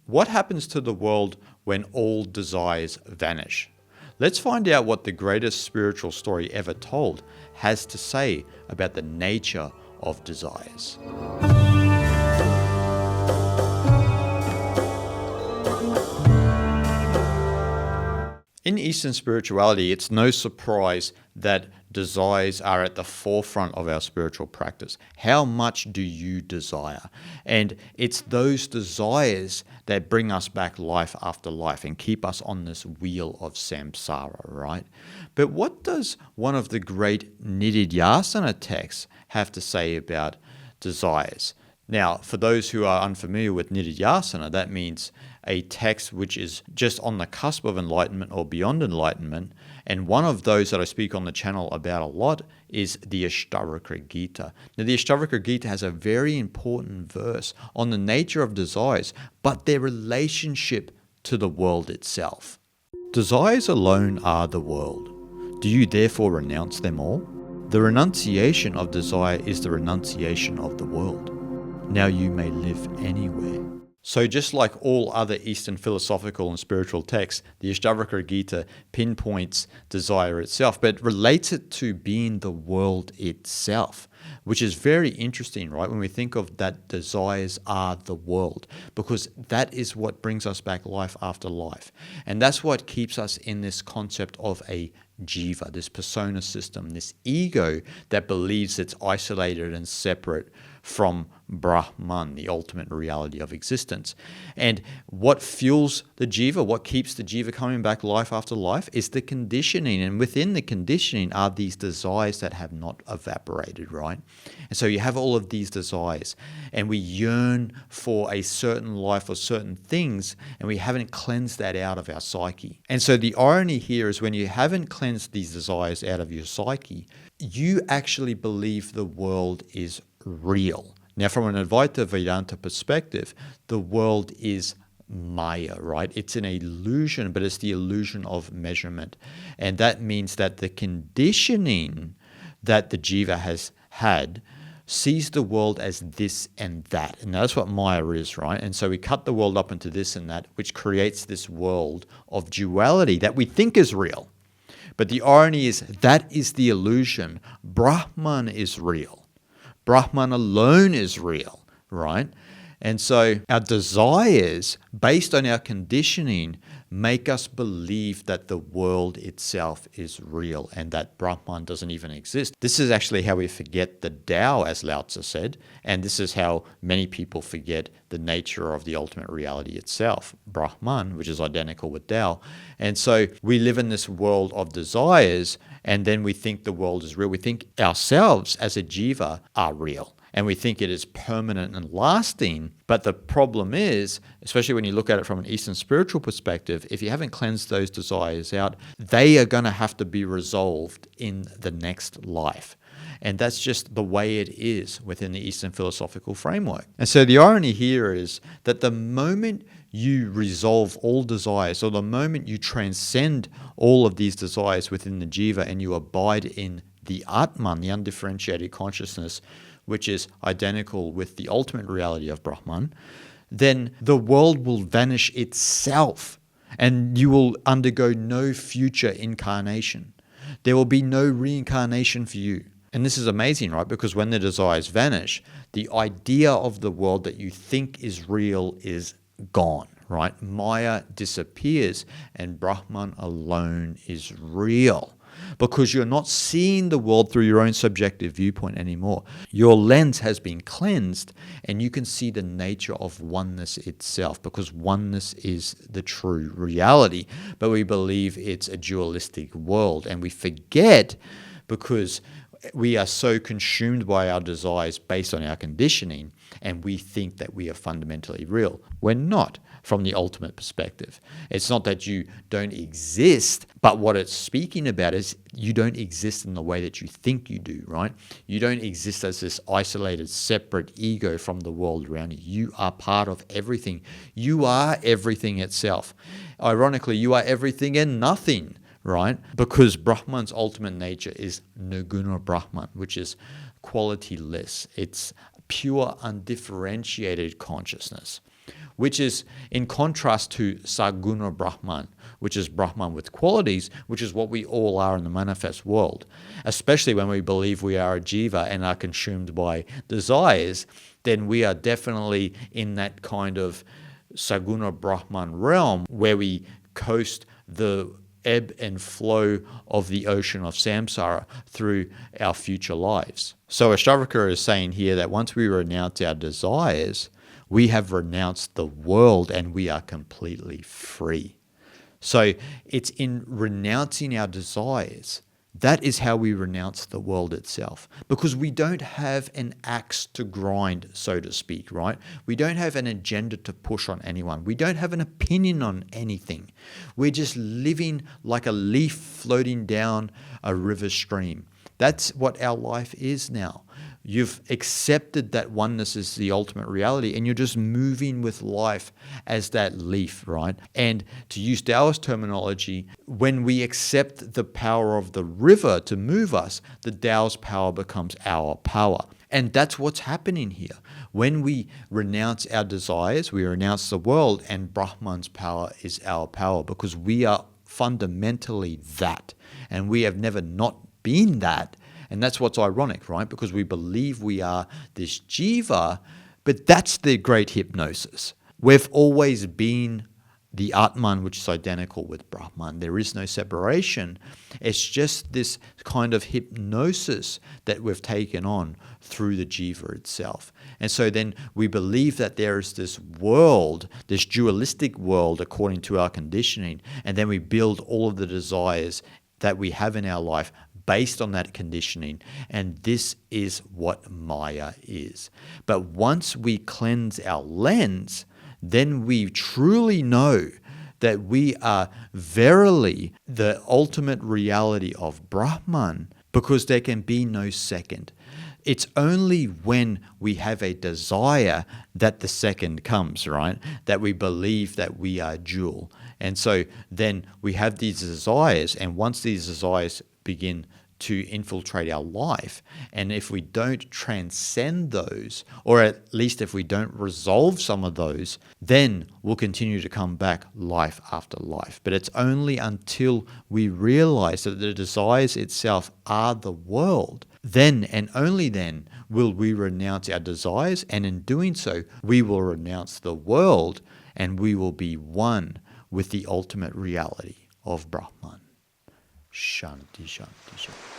What happens to the world when all desires vanish? Let's find out what the greatest spiritual story ever told has to say about the nature of desires. In Eastern spirituality, it's no surprise that desires are at the forefront of our spiritual practice. How much do you desire? And it's those desires that bring us back life after life and keep us on this wheel of samsara, right? But what does one of the great Yasana texts have to say about desires? Now, for those who are unfamiliar with Yasana, that means a text which is just on the cusp of enlightenment or beyond enlightenment. And one of those that I speak on the channel about a lot is the Ashtavakra Gita. Now, the Ashtavakra Gita has a very important verse on the nature of desires, but their relationship to the world itself. Desires alone are the world. Do you therefore renounce them all? The renunciation of desire is the renunciation of the world. Now you may live anywhere. So just like all other Eastern philosophical and spiritual texts, the Ashtavakra Gita pinpoints desire itself, but relates it to being the world itself, which is very interesting, right? When we think of that desires are the world, because that is what brings us back life after life. And that's what keeps us in this concept of a jiva, this persona system, this ego that believes it's isolated and separate from Brahman, the ultimate reality of existence. And what fuels the jiva, what keeps the jiva coming back life after life, is the conditioning. And within the conditioning are these desires that have not evaporated, right? And so you have all of these desires, and we yearn for a certain life or certain things, and we haven't cleansed that out of our psyche. And so the irony here is when you haven't cleansed these desires out of your psyche, you actually believe the world is real. Now, from an Advaita Vedanta perspective, the world is Maya, right? It's an illusion, but it's the illusion of measurement. And that means that the conditioning that the jiva has had sees the world as this and that. And that's what Maya is, right? And so we cut the world up into this and that, which creates this world of duality that we think is real. But the irony is that is the illusion. Brahman is real. Brahman alone is real, right? And so our desires, based on our conditioning, make us believe that the world itself is real and that Brahman doesn't even exist. This is actually how we forget the Tao, as Lao Tzu said, and this is how many people forget the nature of the ultimate reality itself, Brahman, which is identical with Tao. And so we live in this world of desires, and then we think the world is real. We think ourselves as a jiva are real. And we think it is permanent and lasting. But the problem is, especially when you look at it from an Eastern spiritual perspective, if you haven't cleansed those desires out, they are going to have to be resolved in the next life. And that's just the way it is within the Eastern philosophical framework. And so the irony here is that the moment you resolve all desires, or the moment you transcend all of these desires within the jiva and you abide in the Atman, the undifferentiated consciousness, which is identical with the ultimate reality of Brahman, then the world will vanish itself and you will undergo no future incarnation. There will be no reincarnation for you. And this is amazing, right? Because when the desires vanish, the idea of the world that you think is real is gone, right? Maya disappears and Brahman alone is real. Because you're not seeing the world through your own subjective viewpoint anymore. Your lens has been cleansed and you can see the nature of oneness itself, because oneness is the true reality. But we believe it's a dualistic world, and we forget because we are so consumed by our desires based on our conditioning, and we think that we are fundamentally real. We're not, from the ultimate perspective. It's not that you don't exist, but what it's speaking about is you don't exist in the way that you think you do, right? You don't exist as this isolated, separate ego from the world around you. You are part of everything. You are everything itself. Ironically, you are everything and nothing, right? Because Brahman's ultimate nature is Nirguna Brahman, which is qualityless. It's pure, undifferentiated consciousness. which is in contrast to Saguna Brahman, which is Brahman with qualities, which is what we all are in the manifest world. Especially when we believe we are a jiva and are consumed by desires, then we are definitely in that kind of Saguna Brahman realm where we coast the ebb and flow of the ocean of samsara through our future lives. So Ashtavakra is saying here that once we renounce our desires, we have renounced the world and we are completely free. So it's in renouncing our desires. That is how we renounce the world itself, because we don't have an axe to grind, so to speak, right? We don't have an agenda to push on anyone. We don't have an opinion on anything. We're just living like a leaf floating down a river stream. That's what our life is now. You've accepted that oneness is the ultimate reality, and you're just moving with life as that leaf, right? And to use Taoist terminology, when we accept the power of the river to move us, the Tao's power becomes our power. And that's what's happening here. When we renounce our desires, we renounce the world, and Brahman's power is our power, because we are fundamentally that. And we have never not been that. And that's what's ironic, right? Because we believe we are this jiva, but that's the great hypnosis. We've always been the Atman, which is identical with Brahman. There is no separation. It's just this kind of hypnosis that we've taken on through the jiva itself. And so then we believe that there is this world, this dualistic world according to our conditioning, and then we build all of the desires that we have in our life based on that conditioning. And this is what Maya is. But once we cleanse our lens, then we truly know that we are verily the ultimate reality of Brahman, because there can be no second. It's only when we have a desire that the second comes, right? That we believe that we are dual. And so then we have these desires, and once these desires begin to infiltrate our life, and if we don't transcend those, or at least if we don't resolve some of those, then we'll continue to come back life after life. But it's only until we realize that the desires itself are the world, then and only then will we renounce our desires, and in doing so, we will renounce the world, and we will be one with the ultimate reality of Brahman. Shanti, shanti, shanti.